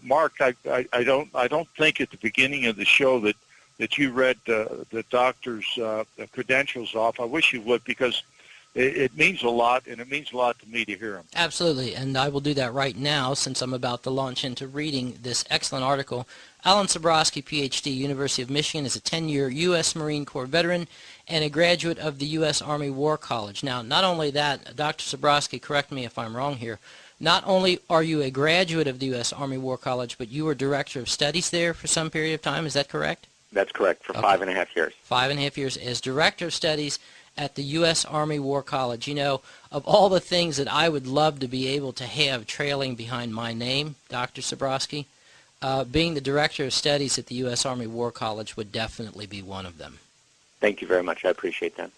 Mark, I don't think at the beginning of the show that you read the doctor's credentials off. I wish you would, because it means a lot, and it means a lot to me to hear them. Absolutely, and I will do that right now since I'm about to launch into reading this excellent article. Alan Sabrosky, Ph.D., University of Michigan, is a 10-year U.S. Marine Corps veteran and a graduate of the U.S. Army War College. Now, not only that, Dr. Sabrosky, correct me if I'm wrong here, not only are you a graduate of the U.S. Army War College, but you were director of studies there for some period of time. Is that correct? That's correct, for 5.5 years. 5.5 years as director of studies at the U.S. Army War College. Of all the things that I would love to be able to have trailing behind my name, Dr. Sabrosky, being the director of studies at the U.S. Army War College would definitely be one of them. Thank you very much. I appreciate that.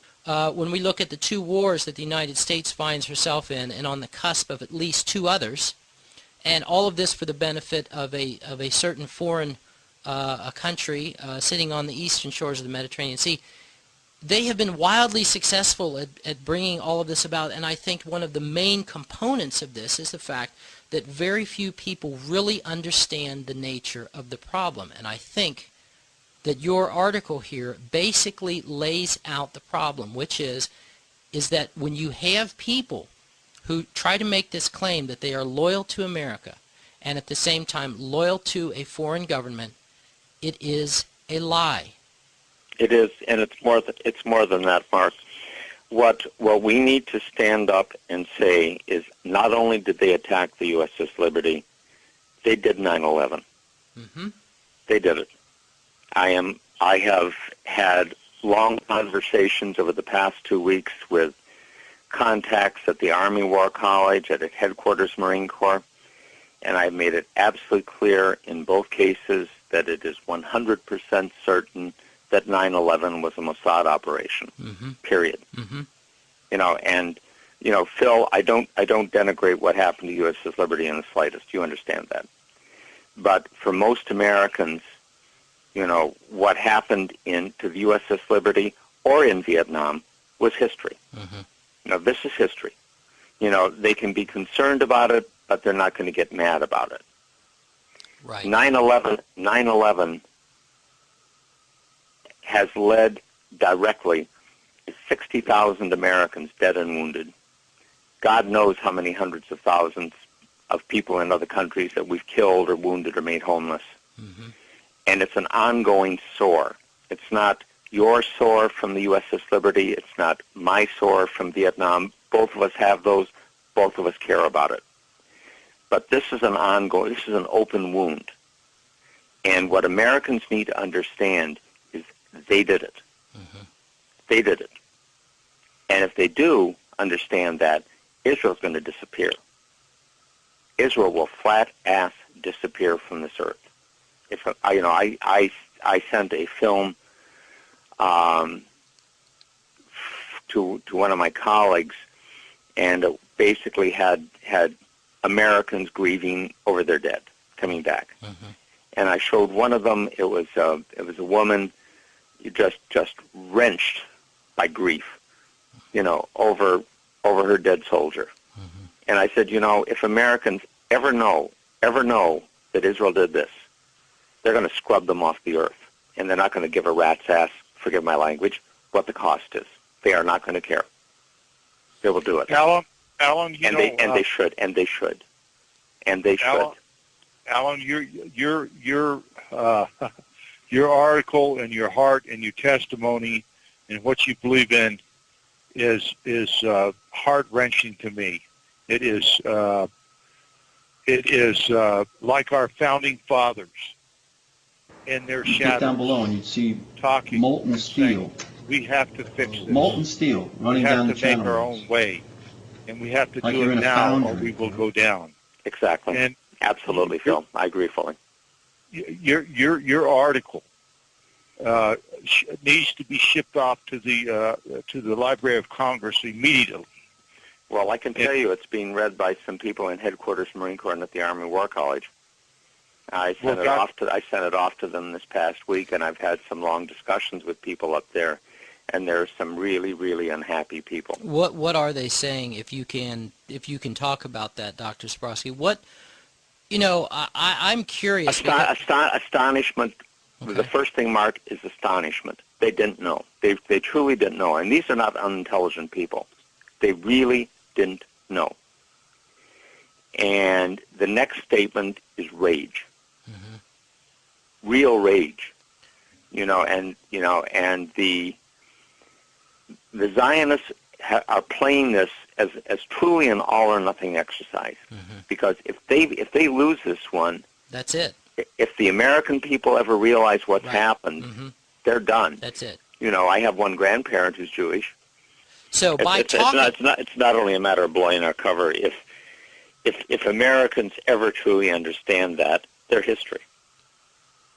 When we look at the two wars that the United States finds herself in, and on the cusp of at least two others, and all of this for the benefit of a certain foreign a country sitting on the eastern shores of the Mediterranean Sea, they have been wildly successful at bringing all of this about, and I think one of the main components of this is the fact that very few people really understand the nature of the problem. And I think that your article here basically lays out the problem, which is that when you have people who try to make this claim that they are loyal to America and at the same time loyal to a foreign government, it is a lie. It is, and it's more than that, Mark. What we need to stand up and say is, not only did they attack the USS Liberty, they did 9/11. Mm-hmm. They did it. I have had long conversations over the past 2 weeks with contacts at the Army War College, at Headquarters Marine Corps, and I've made it absolutely clear in both cases that it is 100% certain that 9/11 was a Mossad operation. Mm-hmm. Period. Mm-hmm. Phil, I don't denigrate what happened to USS Liberty in the slightest. You understand that. But for most Americans, what happened to the USS Liberty or in Vietnam was history. Mm-hmm. This is history. They can be concerned about it, but they're not going to get mad about it. Right. 9/11 has led directly to 60,000 Americans dead and wounded. God knows how many hundreds of thousands of people in other countries that we've killed or wounded or made homeless. Mm-hmm. And it's an ongoing sore. It's not your sore from the USS Liberty. It's not my sore from Vietnam. Both of us have those. Both of us care about it. But this is an open wound. And what Americans need to understand is they did it. Mm-hmm. They did it. And if they do understand that, Israel's going to disappear. Israel will flat-ass disappear from this earth. If I sent a film to one of my colleagues, and it basically had Americans grieving over their dead coming back. Mm-hmm. And I showed one of them. It was a woman just wrenched by grief, over her dead soldier. Mm-hmm. And I said, if Americans ever know that Israel did this, they're going to scrub them off the earth, and they're not going to give a rat's ass, forgive my language, what the cost is. They are not going to care. They will do it. Alan, they should. Alan, your article and your heart and your testimony and what you believe in is heart-wrenching to me. It is like our founding fathers in their shadows. Get down below and you'd see talking, molten steel. We have to fix this. Molten steel running down the channel. We have to make our own way, and we have to Like do you're it in a now, or foundry. we will go down. Exactly. And absolutely, Phil. I agree fully. Your article needs to be shipped off to the Library of Congress immediately. Well, I can tell you it's being read by some people in Headquarters Marine Corps and at the Army War College. I sent it off to them this past week, and I've had some long discussions with people up there, and there are some really, really unhappy people. What are they saying? If you can talk about that, Dr. Sabrosky, what You know, I'm curious. Astonishment. Okay. The first thing, Mark, is astonishment. They didn't know. They truly didn't know. And these are not unintelligent people. They really didn't know. And the next statement is rage. Mm-hmm. Real rage. And the Zionists are playing this as truly an all or nothing exercise. Mm-hmm. Because if they lose this one, that's it. If the American people ever realize what's right. happened, mm-hmm. they're done. That's it. I have one grandparent who's Jewish. So it's not only a matter of blowing our cover. If Americans ever truly understand that, their history.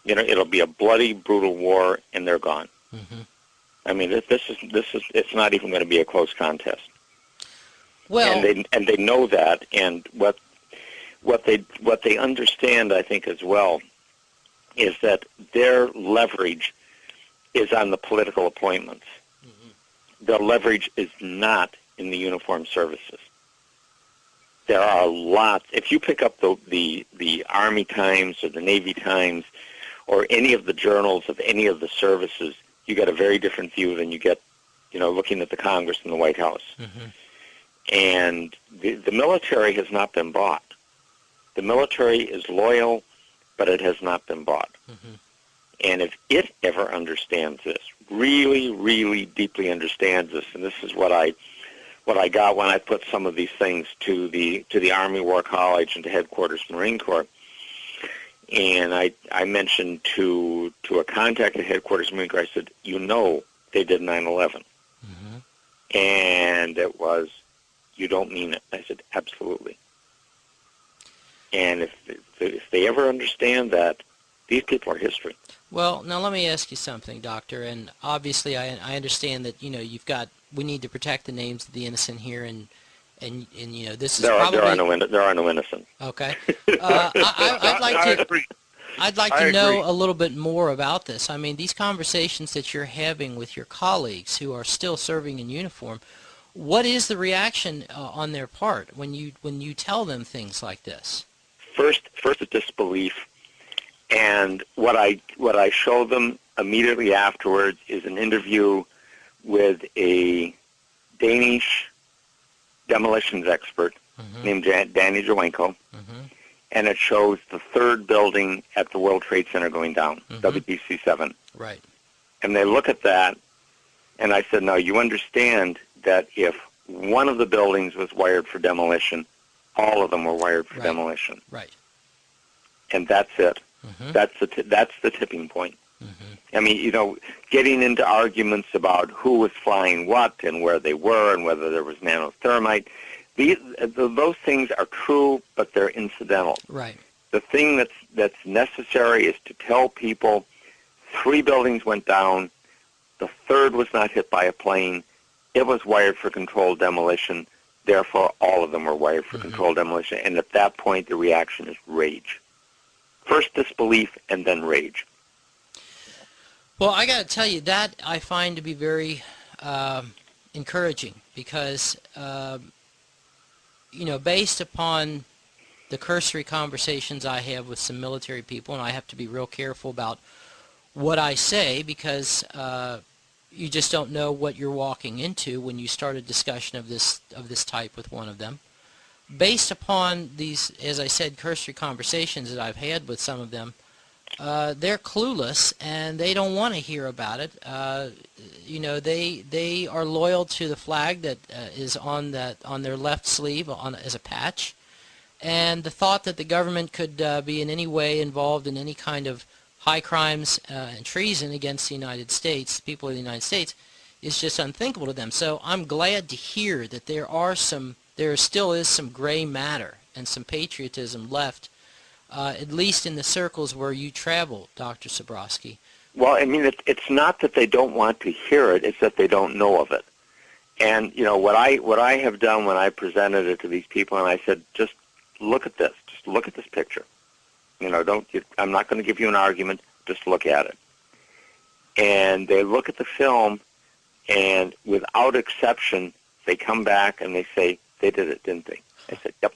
It'll be a bloody, brutal war, and they're gone. Mm-hmm. I mean, it's not even going to be a close contest. Well, and they know that, and what they understand, I think, as well, is that their leverage is on the political appointments. Mm-hmm. Their leverage is not in the uniformed services. There are lots. If you pick up the Army Times or the Navy Times or any of the journals of any of the services, you get a very different view than you get, looking at the Congress and the White House. Mm-hmm. And the military has not been bought. The military is loyal, but it has not been bought. Mm-hmm. And if it ever understands this, really, really deeply understands this, and this is what I got when I put some of these things to the Army War College and to Headquarters Marine Corps, and I mentioned to a contact at Headquarters Marine Corps, I said, they did 9/11. Mm-hmm. And it was, you don't mean it. I said, absolutely. And if they ever understand that, these people are history. Well, now let me ask you something, Doctor. And obviously, I understand that we need to protect the names of the innocent here, and this is there probably there are no innocent. Okay, I'd like to know a little bit more about this. I mean, these conversations that you're having with your colleagues who are still serving in uniform, what is the reaction on their part when you tell them things like this? First a disbelief, and what I show them immediately afterwards is an interview with a Danish demolitions expert mm-hmm. named Danny Jowenko, mm-hmm. and it shows the third building at the World Trade Center going down, mm-hmm. WTC-7. Right. And they look at that, and I said, now you understand that if one of the buildings was wired for demolition, all of them were wired for demolition. Right. And that's it. Mm-hmm. That's the tipping point. Mm-hmm. I mean, getting into arguments about who was flying what and where they were and whether there was nanothermite, those things are true, but they're incidental. Right. The thing that's necessary is to tell people 3 buildings went down, the third was not hit by a plane, it was wired for controlled demolition, therefore all of them were wired for mm-hmm. controlled demolition, and at that point the reaction is rage. First disbelief and then rage. Well, I got to tell you, that I find to be very encouraging because, based upon the cursory conversations I have with some military people, and I have to be real careful about what I say because you just don't know what you're walking into when you start a discussion of this type with one of them. Based upon these, as I said, cursory conversations that I've had with some of them, they're clueless and they don't want to hear about it. They are loyal to the flag that is on their left sleeve as a patch, and the thought that the government could be in any way involved in any kind of high crimes and treason against the United States, the people of the United States, is just unthinkable to them. So I'm glad to hear that there still is some gray matter and some patriotism left, at least in the circles where you travel, Dr. Sabrosky. Well, I mean, it's not that they don't want to hear it; it's that they don't know of it. And what I have done when I presented it to these people, and I said, just look at this. Just look at this picture. I'm not going to give you an argument. Just look at it. And they look at the film, and without exception, they come back and they say, they did it, didn't they? I said, yep.